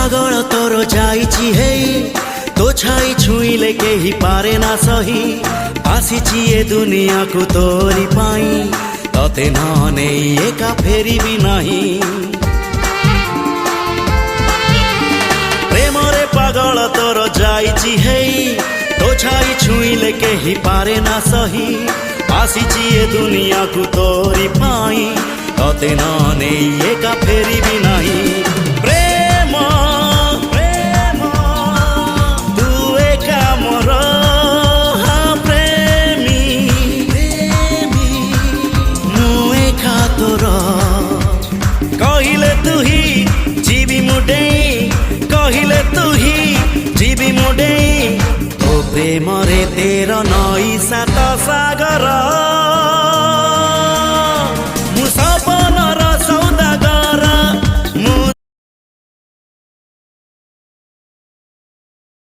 पागल तोर जाइछि हेई तो छाई छुईले केही पारे ना सही आसीछि ए दुनिया को तोरी पाई तते न नेई एका फेरिबी नाही प्रेमरे पागल तोर जाइछि हेई तो छाई छुईले केही पारे ना सही आसीछि ए दुनिया को तोरी पाई तते न नेई एका फेरिबी नाही प्रेम प्रेम तू एका मोर हाँ प्रेमी प्रेमी मु एका तोर कहिले तू ही जीवी मुडे कहिले तू ही जीवी मुडे तो प्रेम रे तेर नई सात सागर।